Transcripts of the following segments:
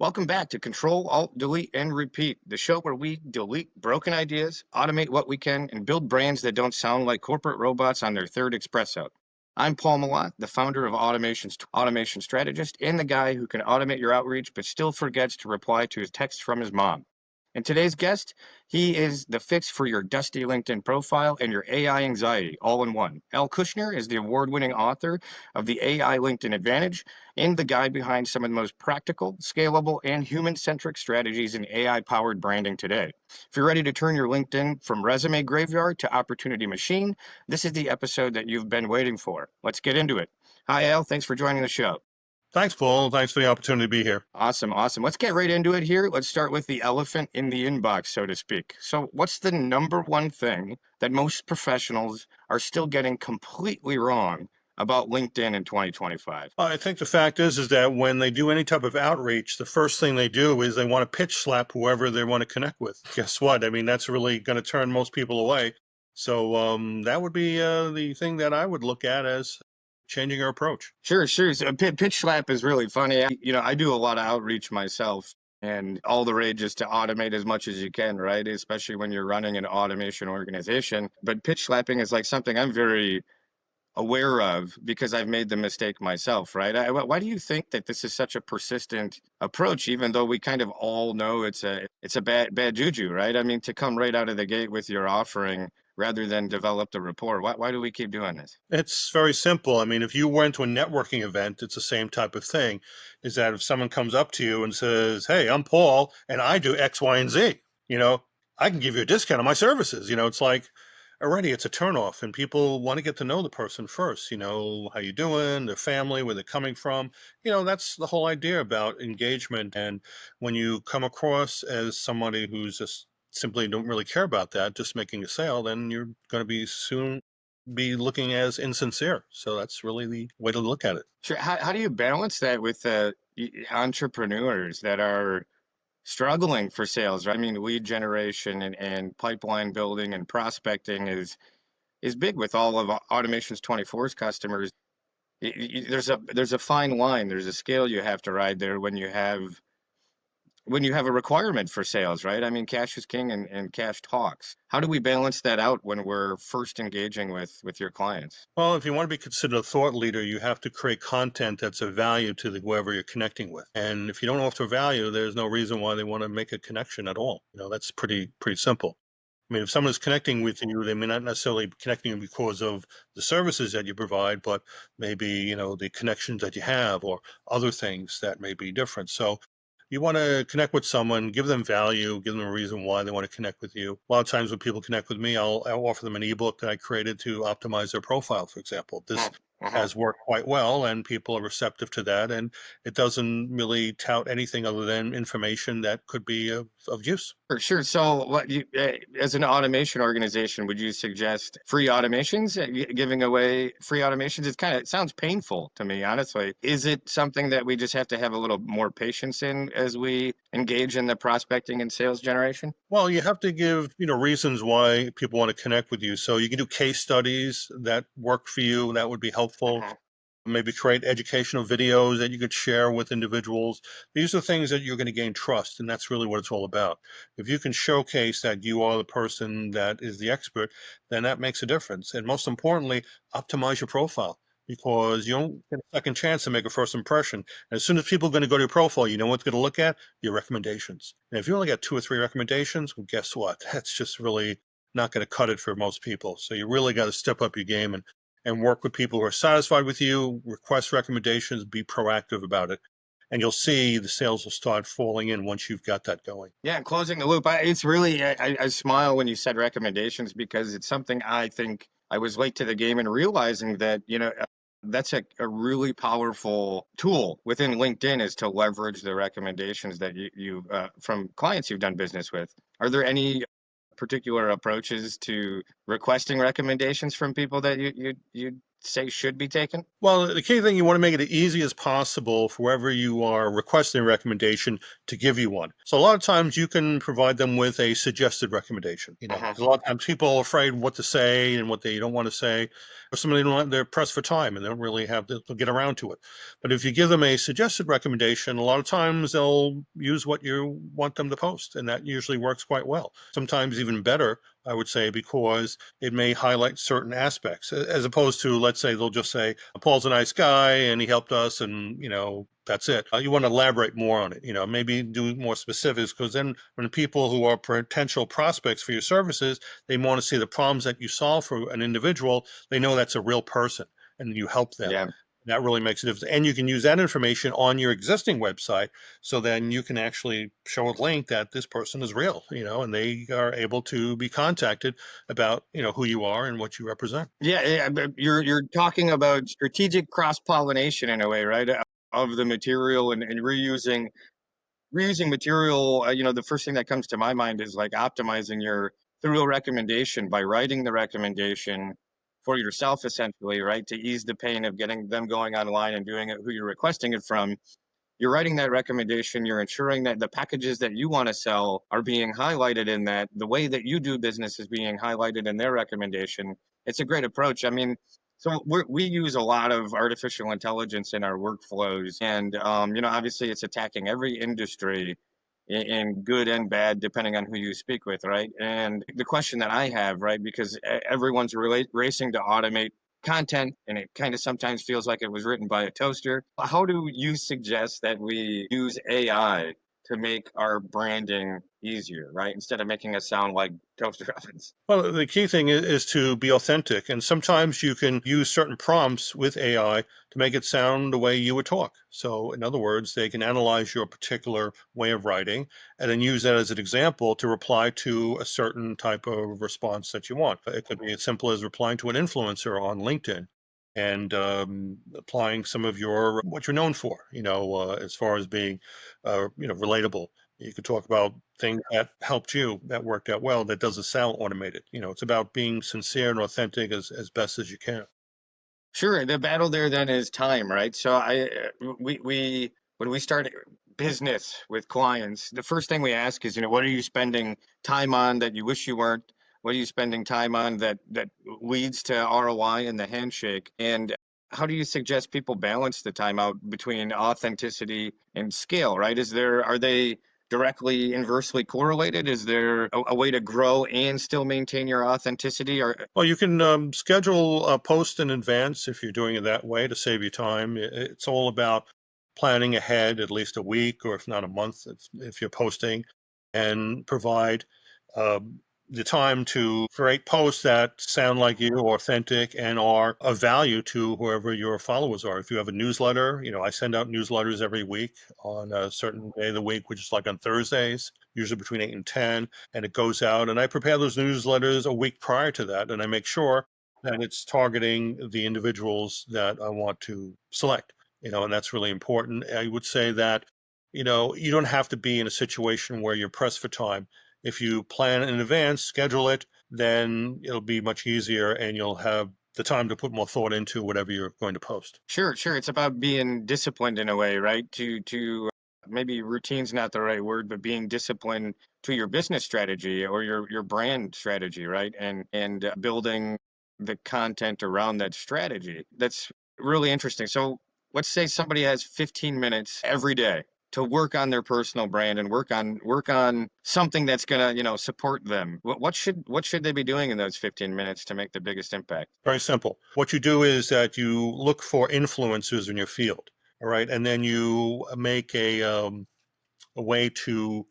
Welcome back to Control, Alt, Delete, and Repeat, the show where we delete broken ideas, automate what we can, and build brands that don't sound like corporate robots on their third espresso. I'm Paul Malott, the founder of Automation Strategist, and the guy who can automate your outreach but still forgets to reply to his texts from his mom. And today's guest, he is the fix for your dusty LinkedIn profile and your AI anxiety all in one. Al Kushner is the award winning author of the AI LinkedIn Advantage and the guy behind some of the most practical, scalable, and human centric strategies in AI powered branding today. If you're ready to turn your LinkedIn from resume graveyard to opportunity machine, this is the episode that you've been waiting for. Let's get into it. Hi, Al. Thanks for joining the show. Thanks, Paul. Thanks for the opportunity to be here. Awesome, awesome. Let's get right into it here. Let's start with the elephant in the inbox, so to speak. So, what's the number one thing that most professionals are still getting completely wrong about LinkedIn in 2025? I think the fact is that when they do any type of outreach, the first thing they do is they want to pitch slap whoever they want to connect with. Guess what? I mean, that's really going to turn most people away. So that would be the thing that I would look at as changing our approach. Sure, sure. So pitch slap is really funny. I do a lot of outreach myself, and all the rage is to automate as much as you can, right? Especially when you're running an automation organization. But pitch slapping is like something I'm very aware of because I've made the mistake myself, right? Why do you think that this is such a persistent approach, even though we kind of all know it's a bad juju, right? I mean, to come right out of the gate with your offering rather than develop the rapport. Why do we keep doing this? It's very simple. I mean, if you went to a networking event, it's the same type of thing. Is that if someone comes up to you and says, "Hey, I'm Paul, and I do X, Y, and Z," you know, I can give you a discount on my services. It's like already it's a turnoff, and people want to get to know the person first. How you doing, their family, where they're coming from. That's the whole idea about engagement. And when you come across as somebody who's just simply don't really care about that, just making a sale, then you're going to be looking as insincere. So that's really the way to look at it. Sure. How do you balance that with entrepreneurs that are struggling for sales, right? I mean, lead generation and pipeline building and prospecting is big with all of Automation's 24's customers. There's a fine line, there's a scale you have to ride there when you have a requirement for sales, right? I mean, cash is king and cash talks. How do we balance that out when we're first engaging with your clients? Well, if you want to be considered a thought leader, you have to create content that's of value to whoever you're connecting with. And if you don't offer value, there's no reason why they want to make a connection at all. That's pretty simple. I mean, if someone is connecting with you, they may not necessarily be connecting because of the services that you provide, but maybe, the connections that you have or other things that may be different. So you want to connect with someone, give them value, give them a reason why they want to connect with you. A lot of times when people connect with me, I'll offer them an ebook that I created to optimize their profile, for example. This Uh-huh. has worked quite well, and people are receptive to that. And it doesn't really tout anything other than information that could be of use. For sure. So, as an automation organization, would you suggest free automations? Giving away free automations? It sounds painful to me, honestly. Is it something that we just have to have a little more patience in as we engage in the prospecting and sales generation? Well, you have to give, reasons why people want to connect with you. So you can do case studies that work for you. That would be helpful. Uh-huh. Maybe create educational videos that you could share with individuals. These are things that you're going to gain trust, and that's really what it's all about. If you can showcase that you are the person that is the expert, then that makes a difference. And most importantly, optimize your profile because you don't get a second chance to make a first impression. And as soon as people are going to go to your profile, you know what's going to look at? Your recommendations. And if you only got 2 or 3 recommendations, well, guess what? That's just really not going to cut it for most people. So you really got to step up your game and work with people who are satisfied with you, request recommendations, be proactive about it. And you'll see the sales will start falling in once you've got that going. Yeah, closing the loop. It's really, I smile when you said recommendations because it's something I think I was late to the game in realizing that, that's a really powerful tool within LinkedIn is to leverage the recommendations that from clients you've done business with. Are there any particular approaches to requesting recommendations from people that you say should be taken? Well, the key thing, you want to make it as easy as possible for whoever you are requesting a recommendation to give you one. So a lot of times you can provide them with a suggested recommendation, Uh-huh. because a lot of times people are afraid what to say and what they don't want to say, or somebody don't want, they're pressed for time and they don't really have to get around to it. But if you give them a suggested recommendation, a lot of times they'll use what you want them to post, and that usually works quite well. Sometimes even better, I would say, because it may highlight certain aspects, as opposed to, let's say, they'll just say, Paul's a nice guy and he helped us, and that's it. You want to elaborate more on it, maybe do more specifics, because then when people who are potential prospects for your services, they want to see the problems that you solve for an individual. They know that's a real person and you help them. Yeah. That really makes a difference. And you can use that information on your existing website. So then you can actually show a link that this person is real, and they are able to be contacted about, who you are and what you represent. Yeah, yeah, but you're talking about strategic cross-pollination in a way, right? Of the material and reusing material. The first thing that comes to my mind is like optimizing your thorough recommendation by writing the recommendation for yourself, essentially, right? To ease the pain of getting them going online and doing it who you're requesting it from. You're writing that recommendation, you're ensuring that the packages that you want to sell are being highlighted in that, the way that you do business is being highlighted in their recommendation. It's a great approach. I mean, so we use a lot of artificial intelligence in our workflows, and obviously, it's attacking every industry in good and bad, depending on who you speak with, right? And the question that I have, right, because everyone's racing to automate content, and it kind of sometimes feels like it was written by a toaster. How do you suggest that we use AI to make our branding easier, right? Instead of making us sound like toaster ovens. Well, the key thing is to be authentic. And sometimes you can use certain prompts with AI to make it sound the way you would talk. So, in other words, they can analyze your particular way of writing and then use that as an example to reply to a certain type of response that you want. It could be as simple as replying to an influencer on LinkedIn and applying some of your what you're known for, as far as being, relatable. You could talk about things that helped you, that worked out well, that doesn't sound automated. It's about being sincere and authentic as best as you can. Sure, the battle there then is time, right? So we when we start business with clients, the first thing we ask is, what are you spending time on that you wish you weren't? What are you spending time on that leads to ROI in the handshake? And how do you suggest people balance the time out between authenticity and scale, right? Are they directly inversely correlated? Is there a way to grow and still maintain your authenticity? Or Well, you can schedule a post in advance if you're doing it that way to save you time. It's all about planning ahead at least a week, or if not a month, if you're posting, and provide the time to create posts that sound like you, authentic, and are of value to whoever your followers are. If you have a newsletter, I send out newsletters every week on a certain day of the week, which is like on Thursdays, usually between 8 and 10, and it goes out, and I prepare those newsletters a week prior to that, and I make sure that it's targeting the individuals that I want to select, and that's really important. I would say that, you don't have to be in a situation where you're pressed for time. If you plan in advance, schedule it, then it'll be much easier and you'll have the time to put more thought into whatever you're going to post. Sure, sure. It's about being disciplined in a way, right? Maybe routine's not the right word, but being disciplined to your business strategy or your brand strategy, right? And building the content around that strategy. That's really interesting. So let's say somebody has 15 minutes every day to work on their personal brand and work on something that's gonna, support them. What should they be doing in those 15 minutes to make the biggest impact? Very simple. What you do is that you look for influencers in your field, all right, and then you make a way to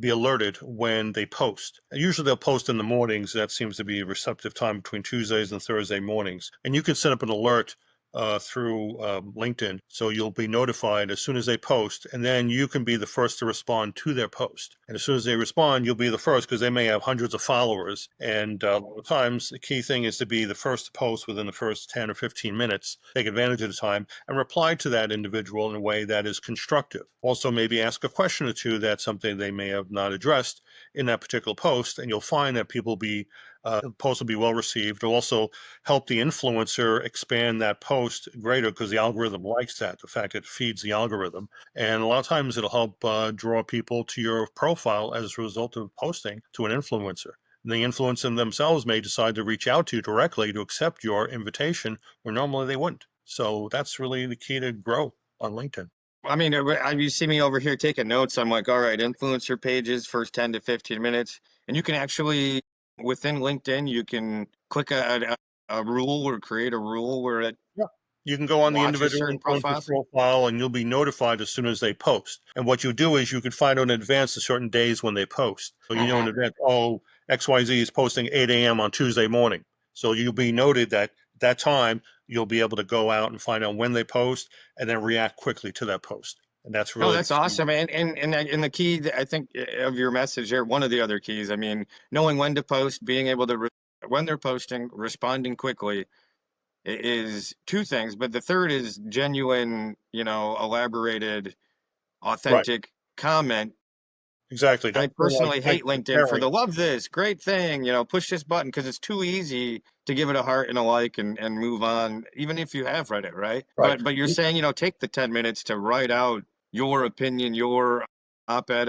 be alerted when they post. And usually they'll post in the mornings. That seems to be a receptive time between Tuesdays and Thursday mornings. And you can set up an alert through LinkedIn. So you'll be notified as soon as they post, and then you can be the first to respond to their post. And as soon as they respond, you'll be the first because they may have hundreds of followers. And a lot of times, the key thing is to be the first to post within the first 10 or 15 minutes, take advantage of the time, and reply to that individual in a way that is constructive. Also, maybe ask a question or two that's something they may have not addressed in that particular post, and you'll find that people will be The post will be well received. It'll also help the influencer expand that post greater because the algorithm likes that, the fact that it feeds the algorithm. And a lot of times it'll help draw people to your profile as a result of posting to an influencer. And the influencer themselves may decide to reach out to you directly to accept your invitation where normally they wouldn't. So that's really the key to grow on LinkedIn. I mean, you see me over here taking notes. I'm like, all right, influencer pages, first 10 to 15 minutes. And you can actually, within LinkedIn, you can click a rule or create a rule where it Yeah. You can go on the watches individual certain influencer's profiles. profile and you'll be notified as soon as they post. And what you do is you can find out in advance the certain days when they post. So you know in Hmm. advance, oh, XYZ is posting 8 a.m. on Tuesday morning. So you'll be noted that that time you'll be able to go out and find out when they post and then react quickly to that post. And that's No, really the that's key. awesome. And the key, I think, of your message there, one of the other keys, I mean, knowing when to post, being able to, when they're posting, responding quickly is two things. But the third is genuine, elaborated, Right. authentic comment. Exactly. I Don't feel personally like hate LinkedIn for comparing. the love this, great thing, push this button because it's too easy to give it a heart and a like and move on, even if you have read it, right? Right. But you're saying, take the 10 minutes to write out your opinion, your op-ed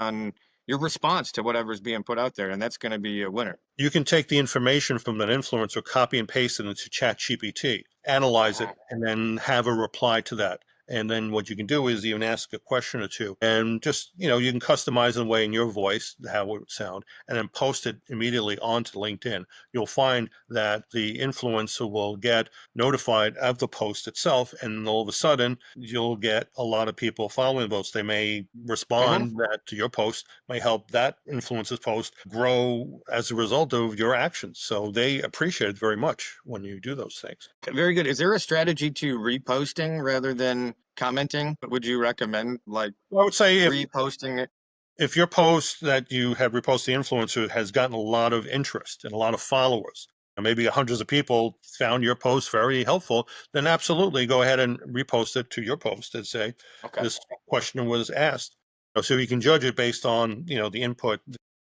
on your response to whatever's being put out there, and that's going to be a winner. You can take the information from that influencer, copy and paste it into ChatGPT, analyze it, Mhm. and then have a reply to that. And then what you can do is even ask a question or two and just, you can customize it away in your voice, how it would sound, and then post it immediately onto LinkedIn. You'll find that the influencer will get notified of the post itself. And all of a sudden, you'll get a lot of people following those. They may Mhm. respond that to your post may help that influencer's post grow as a result of your actions. So they appreciate it very much when you do those things. Very good. Is there a strategy to reposting rather than commenting? Would you recommend like Well, I would say reposting it? if your post that you have reposted the influencer has gotten a lot of interest and a lot of followers, and maybe hundreds of people found your post very helpful, then absolutely go ahead and repost it to your post and say Okay. this question was asked. So you can judge it based on the input,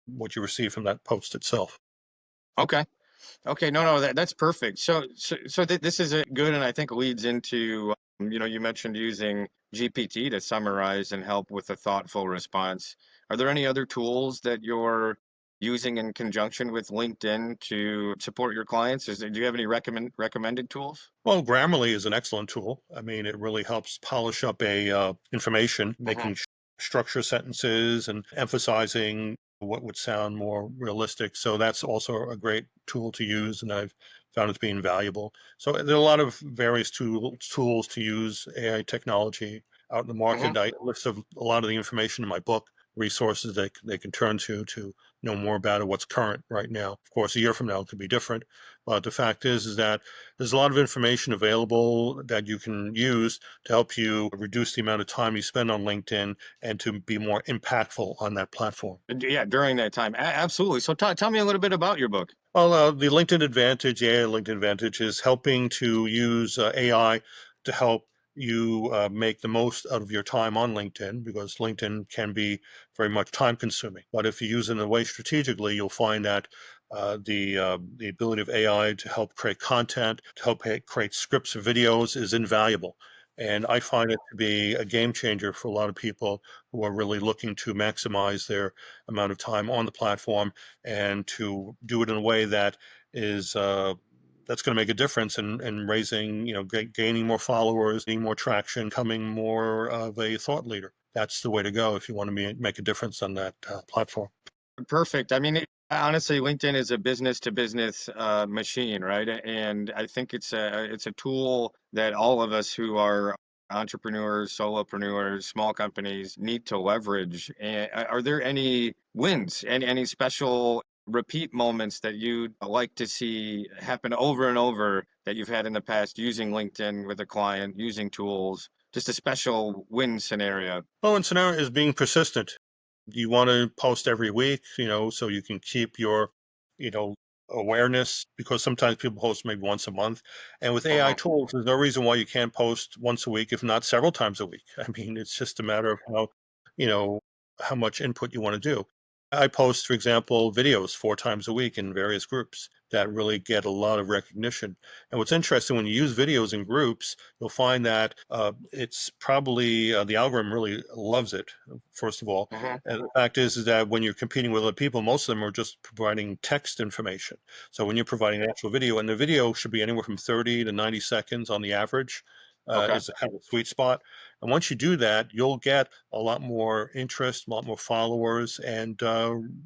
what you receive from that post itself. Okay. Okay, no, no, that's perfect. So this is a good, and I think leads into, you mentioned using GPT to summarize and help with a thoughtful response. Are there any other tools that you're using in conjunction with LinkedIn to support your clients? Do you have any recommended tools? Well, Grammarly is an excellent tool. I mean, it really helps polish up a information, Hmm. making structure sentences and emphasizing what would sound more realistic. So that's also a great tool to use, and I've found it to be invaluable. So there are a lot of various tools to use AI technology out in the Hmm. market. I list of a lot of the information in my book, resources they can turn to know more about it, what's current right now. Of course, a year from now it could be different, but the fact is that there's a lot of information available that you can use to help you reduce the amount of time you spend on LinkedIn and to be more impactful on that platform. Yeah, during that time. Absolutely. So tell me a little bit about your book. Well, the LinkedIn Advantage, yeah, LinkedIn Advantage is helping to use AI to help you make the most out of your time on LinkedIn because LinkedIn can be very much time consuming. But if you use it in a way strategically, you'll find that the ability of AI to help create content, to help create scripts or videos is invaluable. And I find it to be a game changer for a lot of people who are really looking to maximize their amount of time on the platform and to do it in a way that is that's going to make a difference in raising, gaining more followers, gaining more traction, becoming more of a thought leader. That's the way to go if you want to make a difference on that platform. Perfect. I mean, honestly, LinkedIn is a business to business machine, right? And I think it's a tool that all of us who are entrepreneurs, solopreneurs, small companies need to leverage. And are there any wins and any special repeat moments that you'd like to see happen over and over that you've had in the past using LinkedIn with a client, using tools? Just a special win scenario. Well, and scenario is being persistent. You want to post every week, so you can keep your, you know, awareness because sometimes people post maybe once a month. And with AI Mhm. tools, there's no reason why you can't post once a week, if not several times a week. I mean, it's just a matter of you know, how much input you want to do. I post, for example, videos 4 times a week in various groups that really get a lot of recognition. And what's interesting, when you use videos in groups, you'll find that it's probably the algorithm really loves it, first of all. Hmm. And the fact is that when you're competing with other people, most of them are just providing text information. So when you're providing an actual video, and the video should be anywhere from 30 to 90 seconds on the average, Okay. is a kind of a sweet spot. And once you do that, you'll get a lot more interest, a lot more followers, and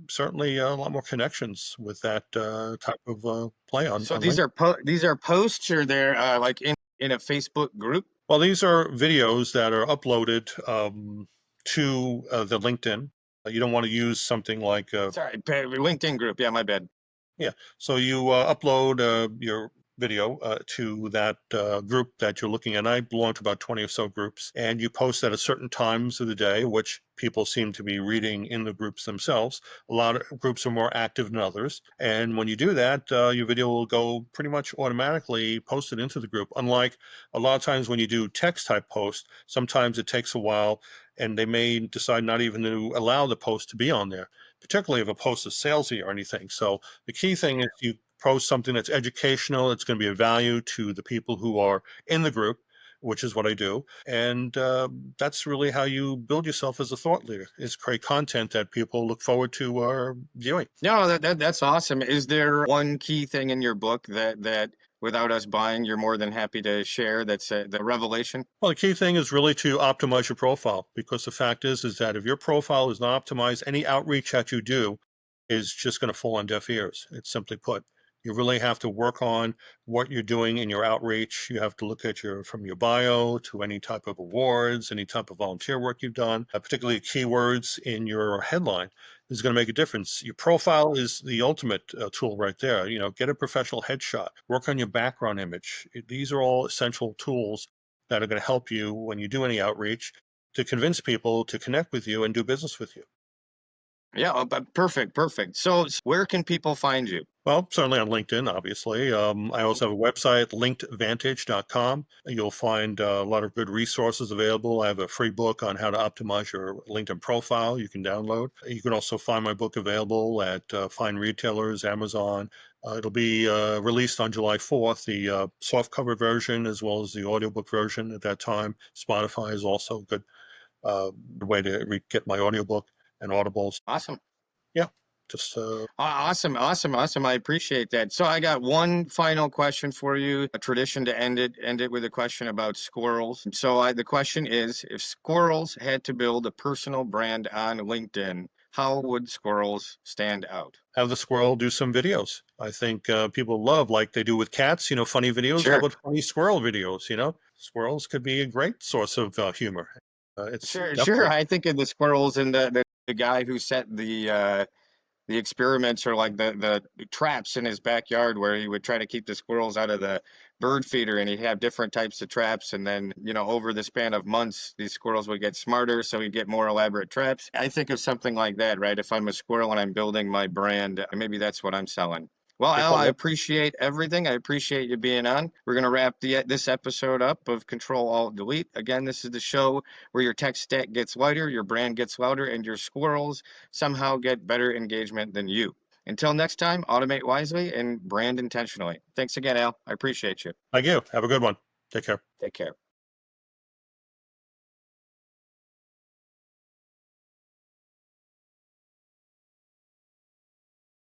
certainly a lot more connections with that type of play So on LinkedIn. these are posts, or they're like in a Facebook group? Well, these are videos that are uploaded to the LinkedIn. You don't want to use something like Sorry, LinkedIn group. Yeah, my bad. yeah. So you upload your video to that group that you're looking at. I belong to about 20 or so groups, and you post at a certain times of the day, which people seem to be reading in the groups themselves. A lot of groups are more active than others. And when you do that, your video will go pretty much automatically posted into the group. Unlike a lot of times when you do text type posts, sometimes it takes a while and they may decide not even to allow the post to be on there, particularly if a post is salesy or anything. So the key thing is you post something that's educational, it's going to be of value to the people who are in the group, which is what I do. And that's really how you build yourself as a thought leader, is create content that people look forward to viewing. No, that's awesome. Is there one key thing in your book that without us buying, you're more than happy to share? That's the revelation. Well, the key thing is really to optimize your profile, because the fact is that if your profile is not optimized, any outreach that you do is just going to fall on deaf ears. It's simply put. You really have to work on what you're doing in your outreach. You have to look at your from your bio to any type of awards, any type of volunteer work you've done, particularly keywords in your headline is going to make a difference. Your profile is the ultimate tool right there. You know, get a professional headshot, work on your background image. These are all essential tools that are going to help you when you do any outreach to convince people to connect with you and do business with you. Yeah, but perfect, perfect. So where can people find you? Well, certainly on LinkedIn, obviously. I also have a website, linkedvantage.com. You'll find a lot of good resources available. I have a free book on how to optimize your LinkedIn profile you can download. You can also find my book available at fine retailers, Amazon. It'll be released on July 4th, the softcover version as well as the audiobook version at that time. Spotify is also a good way to get my audiobook and audibles. Awesome. Yeah, just Awesome, awesome, awesome. I appreciate that. So I got one final question for you. A tradition to end it with a question about squirrels. So the question is, if squirrels had to build a personal brand on LinkedIn, how would squirrels stand out? have the squirrel do some videos. I think people love, like they do with cats, funny videos. How Sure, about funny squirrel videos? Squirrels could be a great source of humor. It's sure. definitely I think of the squirrels and the guy who set the experiments, are like the traps in his backyard where he would try to keep the squirrels out of the bird feeder, and he'd have different types of traps, and then over the span of months these squirrels would get smarter, so he'd get more elaborate traps. I think of something like that, right? If I'm a squirrel and I'm building my brand, maybe that's what I'm selling. Well, they Al, call I it. appreciate everything. I appreciate you being on. We're going to wrap this episode up of Control Alt Delete. Again, this is the show where your tech stack gets lighter, your brand gets louder, and your squirrels somehow get better engagement than you. Until next time, automate wisely and brand intentionally. Thanks again, Al. I appreciate you. Thank you. Have a good one. Take care. Take care.